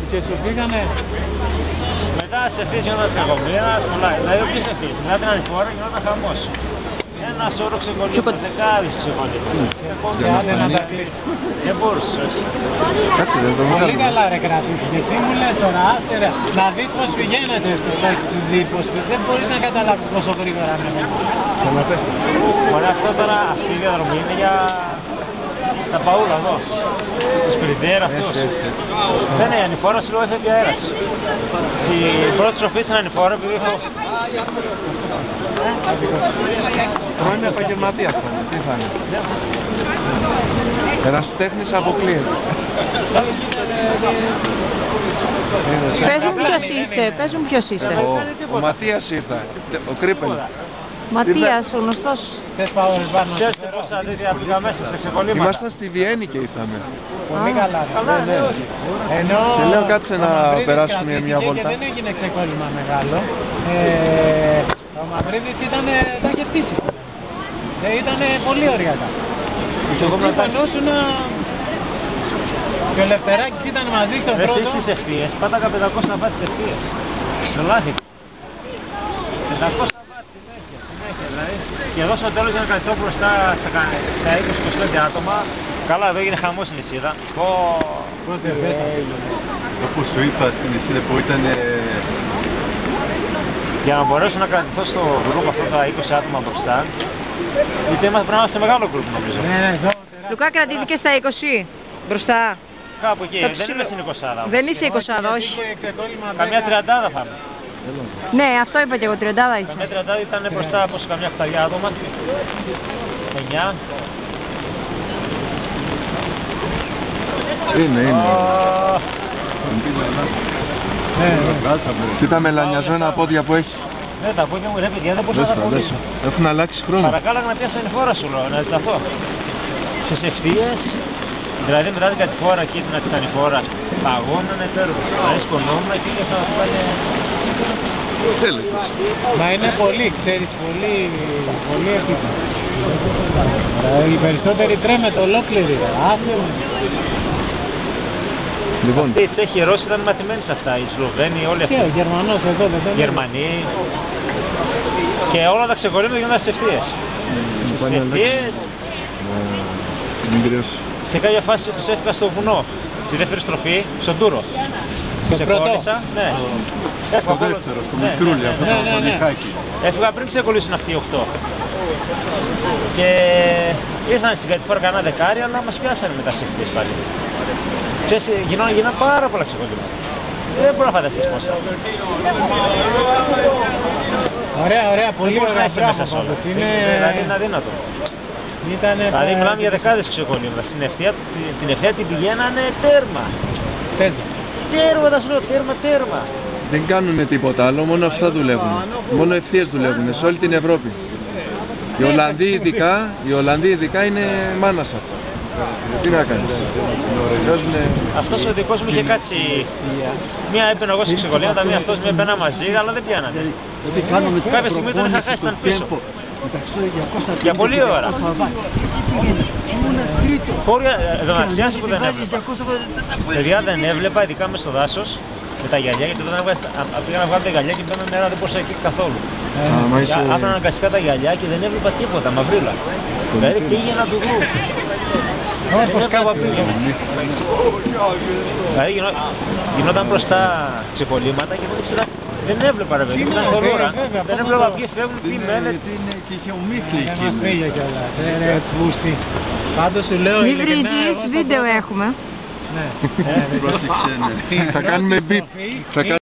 Και σου πήγανε. Μετά σε ευθύς γινόταν κακομοίρας, πολλά. Δηλαδή όποιες ευθύς, μετά την ανηφόρα γινόταν χαμός. Ένα σώρο ξεκολλήμα, δεκάδες ξεκολλήμα. Και άντε να τα κλείσει. Δεν μπορούσε. Κάτσε, δεν το Πολύ βγάλουμε. καλά ρε κρατήσεις. Και εσύ μου λες τώρα, άστερα, να δεις πως πηγαίνετε στο δίπος. Δεν μπορείς να καταλάβεις πόσο γρήγορα είναι. Ωραία, αυτό τώρα, αυτή η διαδρομή είναι για τα παούλα εδώ. Το σπιριτέρ αυτός. Δεν είναι η ανηφόρα, σου λέω έφευγε αέρας. Η πρώτη σοφή στην ανηφόρα, επειδή έχω... Πρώην επαγγελματίας θα είναι. Τι θα είναι. Ερασιτέχνης αποκλείεται. Πες μου ποιος είστε, πες μου ποιος είστε. Ο Ματίας ήρθε. Ο Κρύπελ. Ματίας, ο γνωστός. Θες πάω ρε πάνω. Ξέρετε πόσα τέτοια πήγα μέσα σε ξεκολλήματα. Ήμασταν στη Βιέννη και ήρθαμε. Πολύ καλά. Ναι. Ενώ Και λέω κάτσε να περάσουμε μια βόλτα. Και δεν έγινε ξεκόλλημα μεγάλο. Ο Μαυρίδης ήταν και πτήσεις. Ήταν πολύ ωριακά. Φαινόσουν και ο Λευτεράκης ήταν μαζί στον πρώτο. Εσείς τις ευθείες, πάταγα 500 να πάτε τις ευθείες. Στο λάθη. 500 να πάτε συνέχεια δηλαδή. Και εδώ στο τέλος για να κρατηθώ μπροστά στα 20-25 άτομα. Καλά, εδώ έγινε χαμός στην Ισίδα. Όπως σου είπα στην Ισίδα που ήταν... Για να μπορέσω να κρατηθώ στο γκρουπ αυτό τα 20 άτομα μπροστά, γιατί είμαστε πρέπει να είμαστε μεγάλο γκρουπ νομίζω. Λουκά, κρατήθηκε στα 20 μπροστά. Κάπου εκεί, δεν είμαι στην 20. Δεν είσαι 20, όχι. Καμιά 30 θα είμαι. Ναι, αυτό είπα και εγώ, 30 είσαι. Καμιά 30 ήταν μπροστά από καμιά 8 άτομα. 9. Είναι. Τι τα μελανιασμένα πόδια που έχει. Ναι, τα πόδια μου ρε παιδιά, δεν μπορούσα να τα ποδήσω. Έχουν αλλάξει χρόνο. Παρακάλαγα να πιάσω την φόρα σου, λέω, να ζηταθώ. Στις ευθείες, δηλαδή μετά την κατηφόρα εκεί την ανηφόρα, παγώνανε τέρμα. Δηλαδή σκονόμουν και θα πάνε... Μα είναι πολύ, ξέρεις, πολύ επίπεδο. Οι περισσότεροι τρέμεται ολόκληροι. Λοιπόν. Οι Τσέχοι, οι Ρώσοι ήταν μαθημένοι σε αυτά, οι Σλοβαίνοι, όλοι αυτοί. Και ο Γερμανός εδώ δεν είναι. Γερμανοί. Και όλα τα ξεκολλήματα γίνονταν στις ευθείες. Στις ευθείες. Σε κάποια φάση τους έφυγα στο βουνό. Στη δεύτερη στροφή, στον Τούρο. Ξεκόλλησα, ναι. Στο δεύτερο, στο μικρούλι, αυτό το νυχάκι. Έφυγα πριν ξεκολλήσουν αυτοί οι 8. Και ήρθαν στην κατηφόρα κανένα δεκάρι, αλλά μας πιάσανε μετά στις ευθείες πάλι. Ξέρεις, γίνανε πάρα πολλά ξεκολλήματα. Δεν μπορώ να φανταστείς πόσα. Ωραία, πολύ ωραία πράγματα. Δηλαδή είναι αδύνατο. Δηλαδή μιλάμε για δεκάδες ξεκολλήματα. Την ευθεία την πηγαίνανε τέρμα. Τέρμα, θα σου λέω, τέρμα. Δεν κάνουν τίποτα άλλο, μόνο αυτά δουλεύουν. Μόνο ευθείες δουλεύουν σε όλη την Ευρώπη. Οι Ολλανδοί ειδικά είναι μάνας αυτά. Τι να κάνεις. Αυτός ο δικός μου είχε κάτσει. Μία έπαιρνα εγώ σε ξεκολλήματα, μία αυτός με έπαιρνα μαζί, αλλά δεν πιάνανε. Κάποια στιγμή τον είχα χάσει, ήταν πίσω. Για πολλή ώρα. Χώρια, εδώ να ξιάσει που δεν έβλεπα. Παιδιά δεν έβλεπα, ειδικά μες στο δάσος, με τα γυαλιά, γιατί όταν πήγα να βγάλω τα γυαλιά και μπαίνω νερά, δεν μπορούσα εκεί καθόλου. Άφηνα αναγκαστικά τα γυαλιά και δεν έβλεπα τίποτα, μαυρίλα. Δηλαδή πήγαινα του γκρουπ. Όπως κάπου πήγαινα. Δηλαδή γινόταν μπροστά ξεκολλήματα και δεν ήξερα. Δεν έβλεπα ρε παιδί, ήταν χορόρα. Δεν έβλεπα ποιες φεύγουν, τι μένετε. Και είχε ομίχλη εκεί. Μας πήγε κιόλας. Ρε πούστη. Πάντως σου λέω ειλικρινά. Βίντεο έχουμε. Ναι. Θα κάνουμε μπιπ.